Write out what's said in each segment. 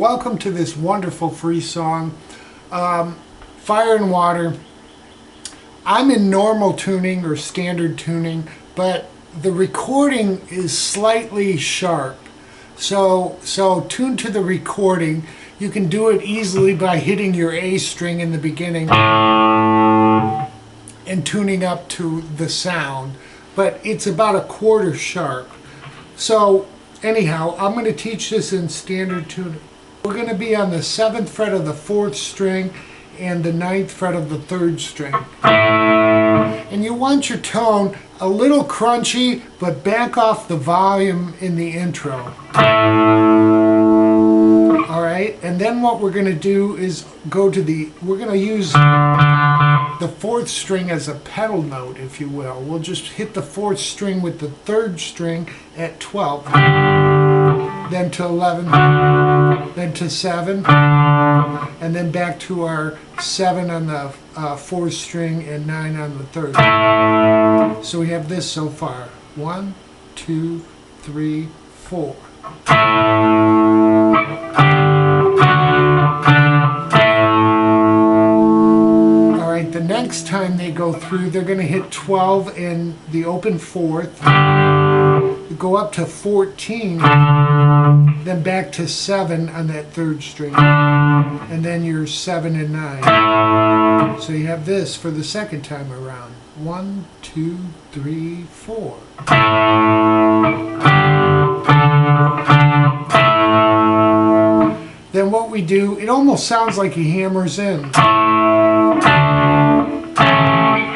welcome to this wonderful free song, Fire and Water. I'm in normal tuning or standard tuning, but the recording is slightly sharp. So tune to the recording. You can do it easily by hitting your A string in the beginning and tuning up to the sound, but it's about a quarter sharp. So anyhow, I'm going to teach this in standard tuning. We're going to be on the 7th fret of the 4th string and the 9th fret of the 3rd string. And you want your tone a little crunchy, but back off the volume in the intro. Alright, and then what we're going to do is we're going to use the 4th string as a pedal note, if you will. We'll just hit the 4th string with the 3rd string at 12, then to 11, then to 7, and then back to our 7 on the 4th string and 9 on the 3rd. So we have this so far. 1, 2, 3, 4. Alright, the next time they go through, they're going to hit 12 in the open 4th, go up to 14, then back to 7 on that 3rd string, and then your 7 and 9. So you have this for the second time around. 1, 2, 3, 4. Then what we do, it almost sounds like he hammers in.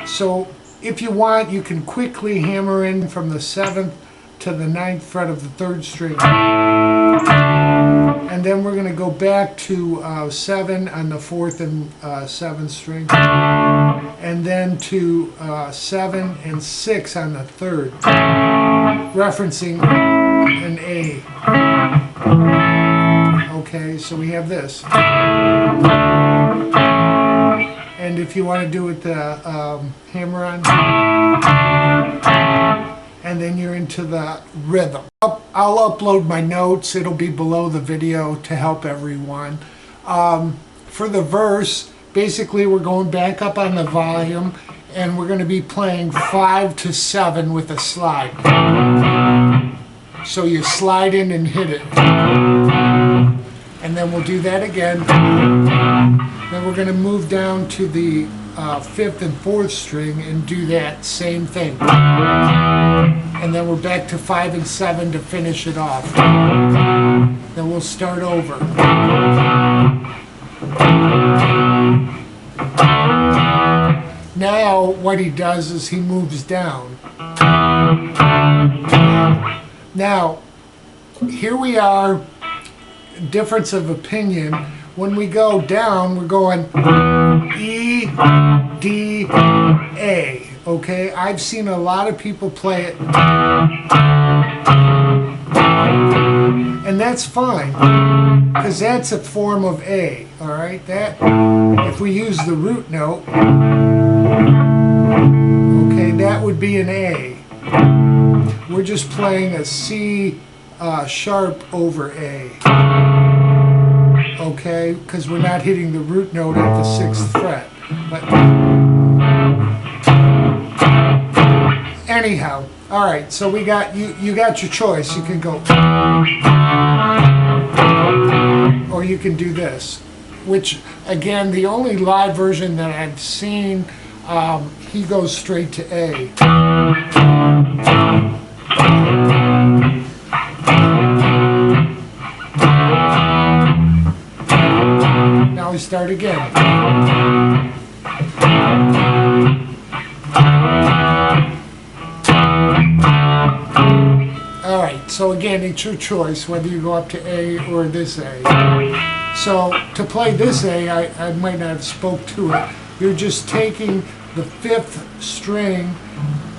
So if you want, you can quickly hammer in from the 7th to the 9th fret of the 3rd string. And then we're going to go back to 7 on the 4th and 7th string. And then to 7 and 6 on the 3rd. Referencing an A. Okay, so we have this. And if you want to do it the hammer on, and then you're into the rhythm. I'll upload my notes. It'll be below the video to help everyone. For the verse, basically we're going back up on the volume, and we're going to be playing 5 to 7 with a slide. So you slide in and hit it. And then we'll do that again. Then we're going to move down to the 5th and 4th string and do that same thing. And then we're back to 5 and 7 to finish it off. Then we'll start over. Now what he does is he moves down. Now here we are, difference of opinion. When we go down, we're going E, D, A. Okay, I've seen a lot of people play it, and that's fine, because that's a form of A. All right, that if we use the root note, okay, that would be an A. We're just playing a C sharp over A. Okay, because we're not hitting the root note at the 6th fret. But anyhow, all right. So we got you got your choice. You can go, or you can do this. Which again, the only live version that I've seen, he goes straight to A. Now we start again. Alright, so again, it's your choice whether you go up to A or this A. So to play this A, I might not have spoke to it. You're just taking the 5th string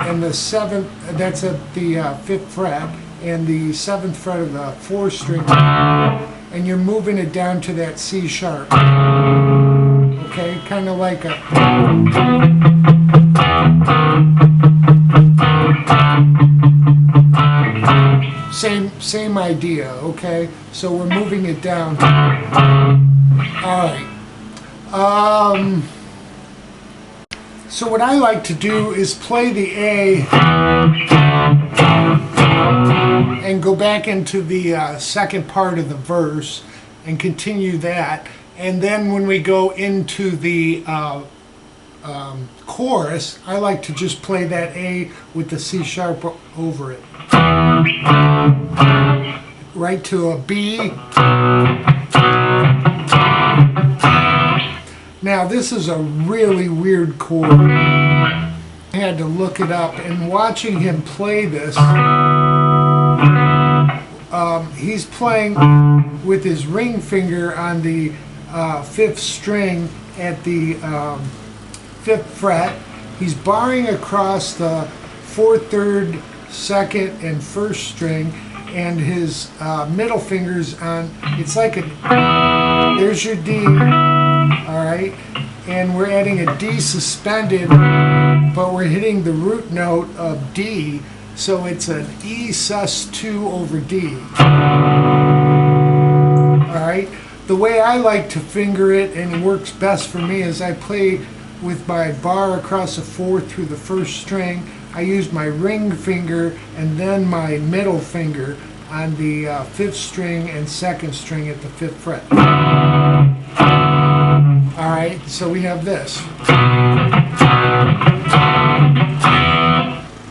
and the 7th, that's at the 5th fret, and the 7th fret of the 4th string, and you're moving it down to that C sharp. Okay, kind of like a... Same idea, okay? So we're moving it down. All right. So what I like to do is play the A and go back into the second part of the verse and continue that. And then when we go into the chorus, I like to just play that A with the C sharp over it. Right to a B. Now this is a really weird chord. I had to look it up, and watching him play this, he's playing with his ring finger on the 5th string at the 5th fret. He's barring across the 4th, 3rd, 2nd, and 1st string, and his middle finger's on, it's like a, there's your D, alright, and we're adding a D suspended, but we're hitting the root note of D, so it's an E sus2 over D. Alright, the way I like to finger it, and it works best for me, is I play with my bar across the 4th through the 1st string. I use my ring finger and then my middle finger on the 5th string and 2nd string at the 5th fret. Alright, so we have this.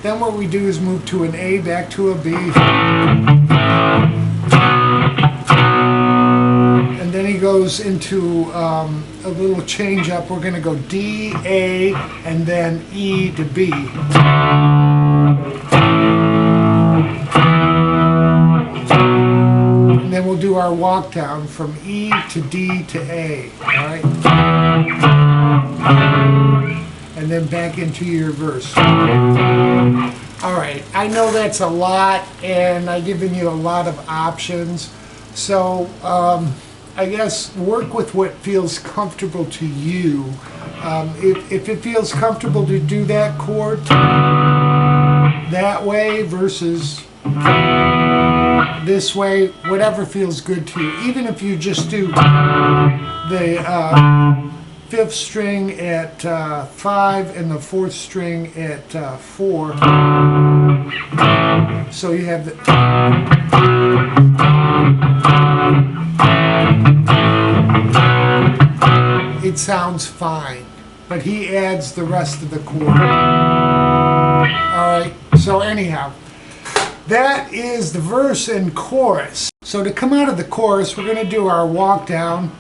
Then what we do is move to an A, back to a B. And then he goes into a little change up. We're going to go D, A, and then E to B. And then we'll do our walk down from E to D to A. Alright? And then back into your verse. Alright, I know that's a lot, and I've given you a lot of options. So, I guess work with what feels comfortable to you. If it feels comfortable to do that chord that way versus this way, whatever feels good to you. Even if you just do the 5th string at 5 and the 4th string at 4. So you have the... It sounds fine, but he adds the rest of the chord. Alright, so anyhow, that is the verse and chorus. So to come out of the chorus, we're going to do our walk down.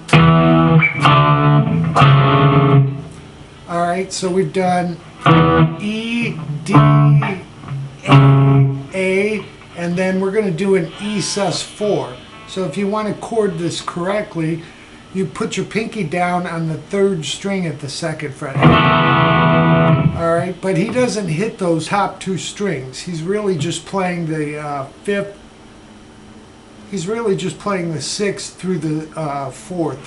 Alright, so we've done E, D, A, and then we're going to do an E sus4. So if you want to chord this correctly, you put your pinky down on the 3rd string at the 2nd fret. Alright, but he doesn't hit those top 2 strings. He's really just playing the 5th. He's really just playing the 6th through the 4th.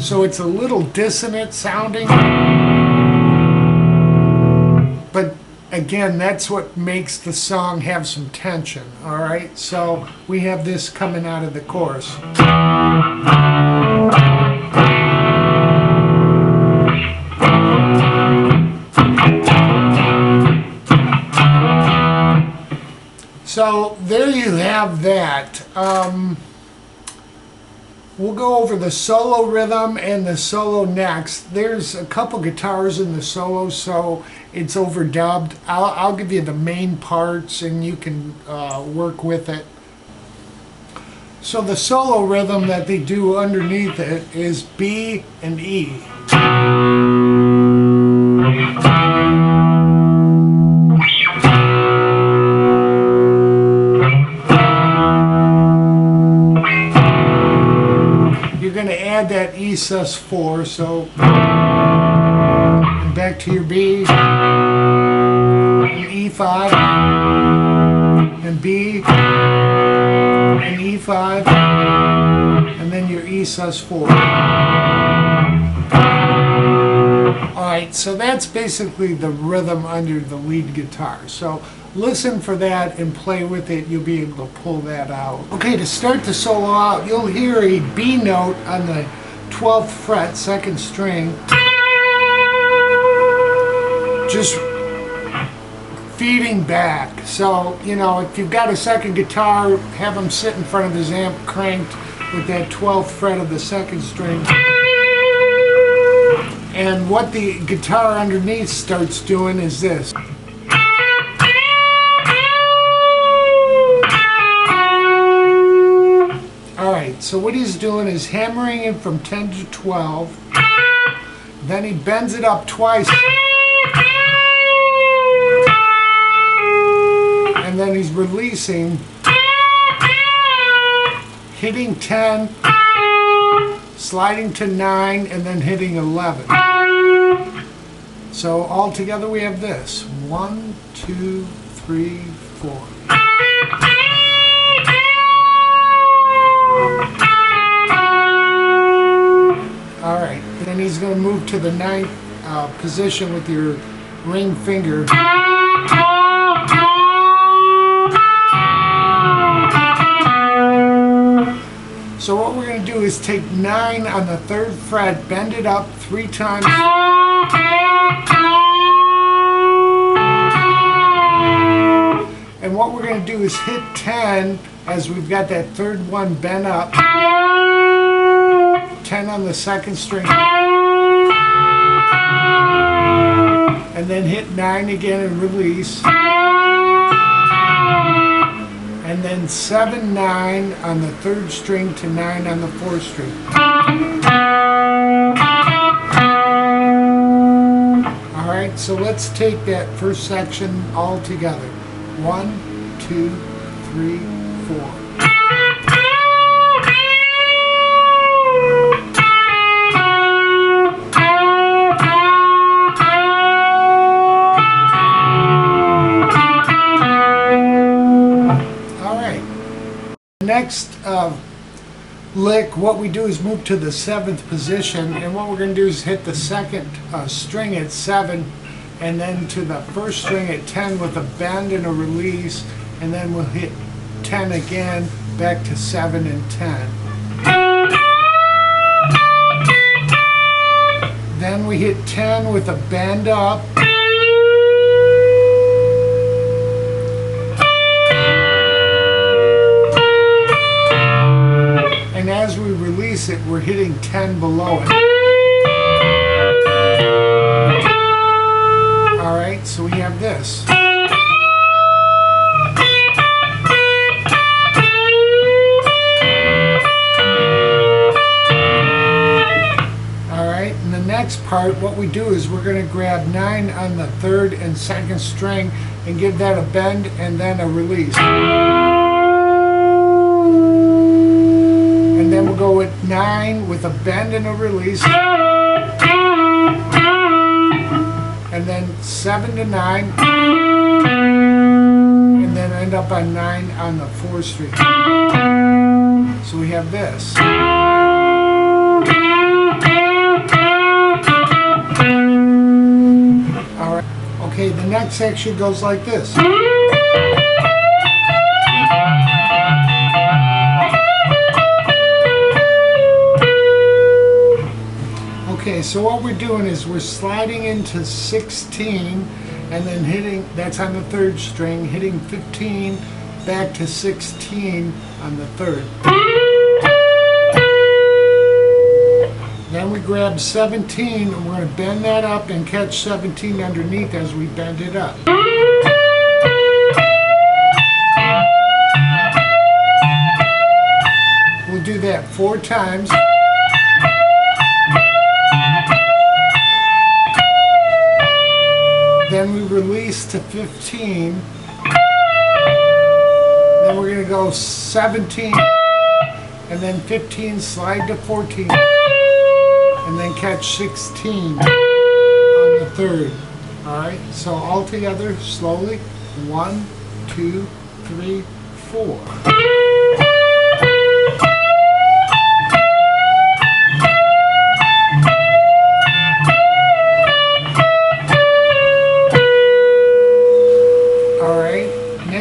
So it's a little dissonant sounding. But again, that's what makes the song have some tension, all right? So we have this coming out of the chorus. So there you have that. We'll go over the solo rhythm and the solo next. There's a couple guitars in the solo, so it's overdubbed. I'll give you the main parts and you can work with it. So the solo rhythm that they do underneath it is B and E. Going to add that E sus4, so back to your B, and E5, and B, and E5, and then your E sus4. Alright, Alright, so that's basically the rhythm under the lead guitar. So listen for that and play with it. You'll be able to pull that out. Okay, to start the solo out, you'll hear a B note on the 12th fret, 2nd string. Just feeding back. So, you know, if you've got a second guitar, have him sit in front of his amp cranked with that 12th fret of the 2nd string. And what the guitar underneath starts doing is this. Alright, so what he's doing is hammering it from 10 to 12. Then he bends it up twice. And then he's releasing, hitting 10, sliding to 9, and then hitting 11. So all together we have this. 1, 2, 3, 4. Alright, then he's going to move to the 9th position with your ring finger. So what we're going to do is take 9 on the 3rd fret, bend it up 3 times. And what we're going to do is hit 10 as we've got that 3rd one bent up. 10 on the 2nd string. And then hit 9 again and release. And then 7, 9 on the 3rd string to 9 on the 4th string. Alright, so let's take that first section all together. 1, 2, 3, 4. Next lick, what we do is move to the 7th position, and what we're going to do is hit the 2nd string at 7, and then to the 1st string at 10 with a bend and a release, and then we'll hit 10 again, back to 7 and 10. Then we hit 10 with a bend up. And as we release it, we're hitting 10 below it. Alright, so we have this. Alright, and the next part, what we do is we're going to grab 9 on the 3rd and 2nd string and give that a bend and then a release. And then we'll go with 9 with a bend and a release. And then 7 to 9. And then end up on 9 on the 4th string. So we have this. Alright. Okay, the next section goes like this. Okay, so what we're doing is we're sliding into 16 and then hitting, that's on the 3rd string, hitting 15 back to 16 on the 3rd. Then we grab 17 and we're going to bend that up and catch 17 underneath as we bend it up. We'll do that 4 times. Then we release to 15. Then we're going to go 17, and then 15, slide to 14, and then catch 16 on the 3rd. Alright, so all together, slowly, 1, 2, 3, 4.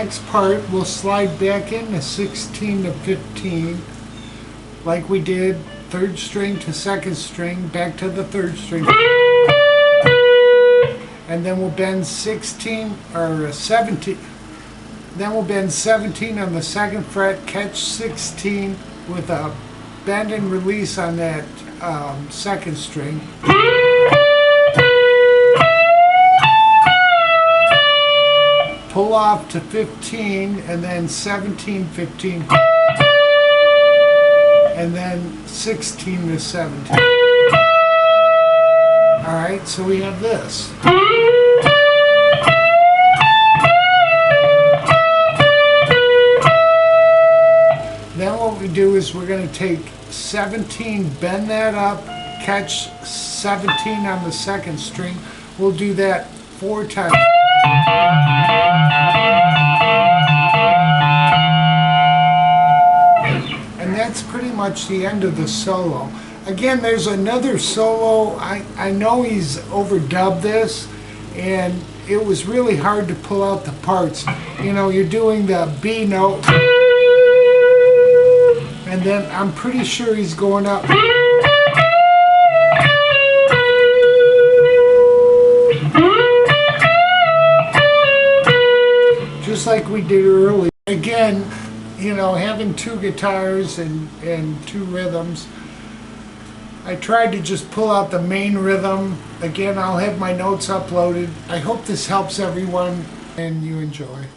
next part, we'll slide back into 16 to 15, like we did, third string to second string, back to the third string. And then we'll bend 16 or 17. Then we'll bend 17 on the second fret, catch 16 with a bend and release on that second string. Pull off to 15 and then 17, 15. And then 16 to 17. Alright, so we have this. Then what we do is we're going to take 17, bend that up, catch 17 on the second string. We'll do that 4 times. And that's pretty much the end of the solo. Again, there's another solo. I know he's overdubbed this, and it was really hard to pull out the parts. You know, you're doing the B note, and then I'm pretty sure he's going up. Just like we did earlier. Again, you know, having 2 guitars and 2 rhythms, I tried to just pull out the main rhythm. Again, I'll have my notes uploaded. I hope this helps everyone and you enjoy.